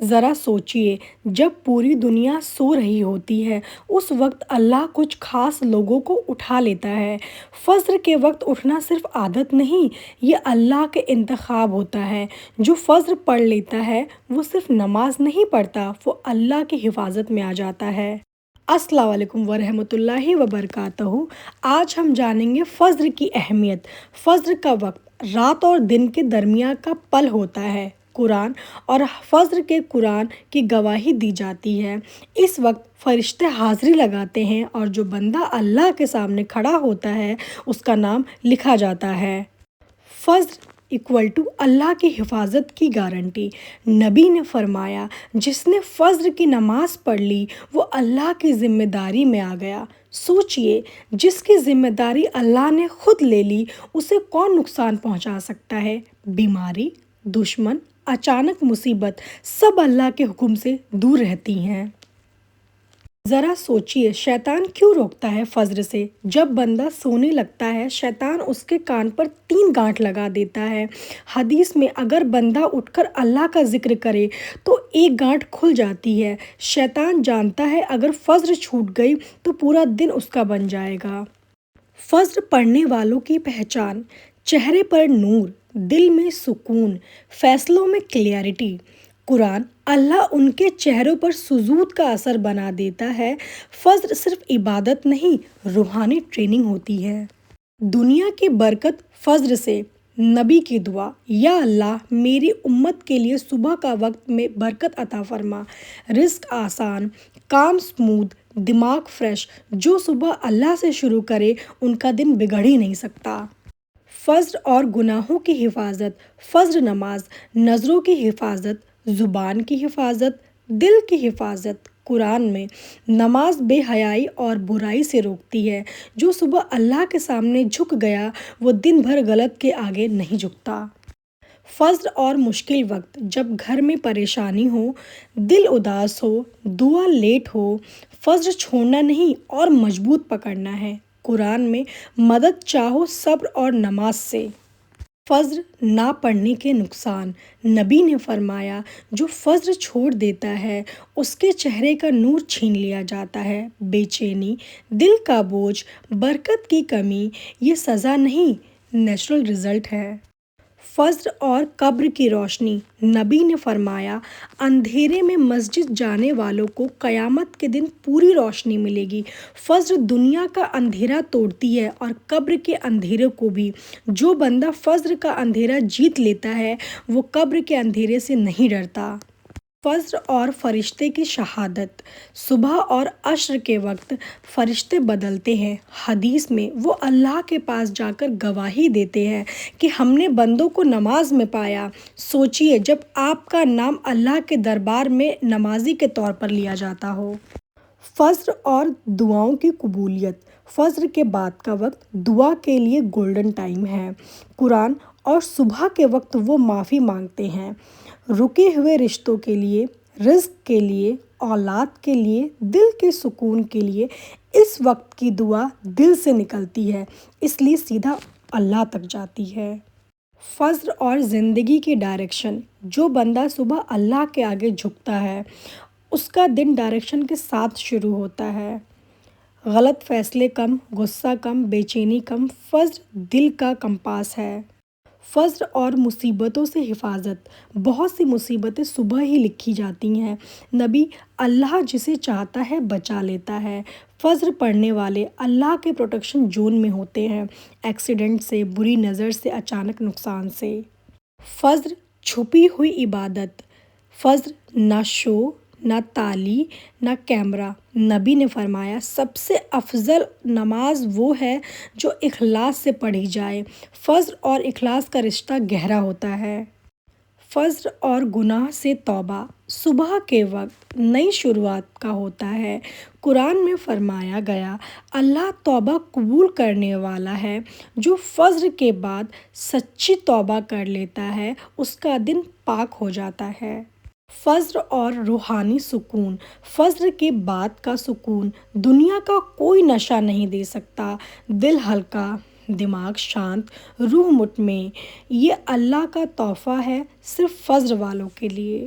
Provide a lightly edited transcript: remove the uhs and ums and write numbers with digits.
ذرا سوچیے، جب پوری دنیا سو رہی ہوتی ہے اس وقت اللہ کچھ خاص لوگوں کو اٹھا لیتا ہے۔ فجر کے وقت اٹھنا صرف عادت نہیں، یہ اللہ کا انتخاب ہوتا ہے۔ جو فجر پڑھ لیتا ہے وہ صرف نماز نہیں پڑھتا، وہ اللہ کی حفاظت میں آ جاتا ہے۔ السلام علیکم ورحمۃ اللہ وبرکاتہ۔ آج ہم جانیں گے فجر کی اہمیت۔ فجر کا وقت رات اور دن کے درمیان کا پل ہوتا ہے۔ قرآن اور فجر کے قرآن کی گواہی دی جاتی ہے۔ اس وقت فرشتے حاضری لگاتے ہیں اور جو بندہ اللہ کے سامنے کھڑا ہوتا ہے اس کا نام لکھا جاتا ہے۔ فجر اللہ کی حفاظت کی گارنٹی۔ نبی نے فرمایا، جس نے فجر کی نماز پڑھ لی وہ اللہ کی ذمہ داری میں آ گیا۔ سوچئے، جس کی ذمہ داری اللہ نے خود لے لی اسے کون نقصان پہنچا سکتا ہے؟ بیماری، دشمن، اچانک مصیبت، سب اللہ کے حکم سے دور رہتی ہیں۔ ذرا سوچئے، شیطان کیوں روکتا ہے فجر سے؟ جب بندہ سونے لگتا ہے شیطان اس کے کان پر 3 گانٹھ لگا دیتا ہے۔ حدیث میں اگر بندہ اٹھ کر اللہ کا ذکر کرے تو 1 گانٹھ کھل جاتی ہے۔ شیطان جانتا ہے اگر فجر چھوٹ گئی تو پورا دن اس کا بن جائے گا۔ فجر پڑھنے والوں کی پہچان: چہرے پر نور، دل میں سکون، فیصلوں میں کلیئرٹی۔ قرآن: اللہ ان کے چہروں پر سجود کا اثر بنا دیتا ہے۔ فجر صرف عبادت نہیں، روحانی ٹریننگ ہوتی ہے۔ دنیا کی برکت فجر سے۔ نبی کی دعا: یا اللہ، میری امت کے لیے صبح کا وقت میں برکت عطا فرما۔ رزق آسان، کام سموتھ، دماغ فریش۔ جو صبح اللہ سے شروع کرے ان کا دن بگڑ ہی نہیں سکتا۔ فجر اور گناہوں کی حفاظت: فجر نماز نظروں کی حفاظت، زبان کی حفاظت، دل کی حفاظت۔ قرآن میں نماز بے حیائی اور برائی سے روکتی ہے۔ جو صبح اللہ کے سامنے جھک گیا وہ دن بھر غلط کے آگے نہیں جھکتا۔ فجر اور مشکل وقت: جب گھر میں پریشانی ہو، دل اداس ہو، دعا لیٹ ہو، فجر چھوڑنا نہیں اور مضبوط پکڑنا ہے۔ قرآن میں مدد چاہو صبر اور نماز سے۔ فجر نہ پڑھنے کے نقصان: نبی نے فرمایا، جو فجر چھوڑ دیتا ہے اس کے چہرے کا نور چھین لیا جاتا ہے۔ بے چینی، دل کا بوجھ، برکت کی کمی، یہ سزا نہیں، نیچرل رزلٹ ہے۔ فجر اور قبر کی روشنی: نبی نے فرمایا، اندھیرے میں مسجد جانے والوں کو قیامت کے دن پوری روشنی ملے گی۔ فجر دنیا کا اندھیرا توڑتی ہے اور قبر کے اندھیرے کو بھی۔ جو بندہ فجر کا اندھیرا جیت لیتا ہے وہ قبر کے اندھیرے سے نہیں ڈرتا۔ فجر اور فرشتے کی شہادت: صبح اور عصر کے وقت فرشتے بدلتے ہیں۔ حدیث میں وہ اللہ کے پاس جا کر گواہی دیتے ہیں کہ ہم نے بندوں کو نماز میں پایا۔ سوچئے، جب آپ کا نام اللہ کے دربار میں نمازی کے طور پر لیا جاتا ہو۔ فجر اور دعاؤں کی قبولیت: فجر کے بعد کا وقت دعا کے لیے گولڈن ٹائم ہے۔ قرآن اور صبح کے وقت وہ معافی مانگتے ہیں، رکے ہوئے رشتوں کے لیے، رزق کے لیے، اولاد کے لیے، دل کے سکون کے لیے۔ اس وقت کی دعا دل سے نکلتی ہے اس لیے سیدھا اللہ تک جاتی ہے۔ فجر اور زندگی کی ڈائریکشن: جو بندہ صبح اللہ کے آگے جھکتا ہے اس کا دن ڈائریکشن کے ساتھ شروع ہوتا ہے۔ غلط فیصلے کم، غصہ کم، بے چینی کم۔ فجر دل کا کمپاس ہے۔ فجر اور مصیبتوں سے حفاظت: بہت سی مصیبتیں صبح ہی لکھی جاتی ہیں۔ نبی: اللہ جسے چاہتا ہے بچا لیتا ہے۔ فجر پڑھنے والے اللہ کے پروٹیکشن زون میں ہوتے ہیں، ایکسیڈنٹ سے، بری نظر سے، اچانک نقصان سے۔ فجر چھپی ہوئی عبادت: فجر نہ شو، نہ تالی، نہ کیمرہ۔ نبی نے فرمایا، سب سے افضل نماز وہ ہے جو اخلاص سے پڑھی جائے۔ فجر اور اخلاص کا رشتہ گہرا ہوتا ہے۔ فجر اور گناہ سے توبہ: صبح کے وقت نئی شروعات کا ہوتا ہے۔ قرآن میں فرمایا گیا، اللہ توبہ قبول کرنے والا ہے۔ جو فجر کے بعد سچی توبہ کر لیتا ہے اس کا دن پاک ہو جاتا ہے۔ فجر اور روحانی سکون: فجر کے بعد کا سکون دنیا کا کوئی نشہ نہیں دے سکتا۔ دل ہلکا، دماغ شانت، روح مطمئن۔ یہ اللہ کا تحفہ ہے صرف فجر والوں کے لیے۔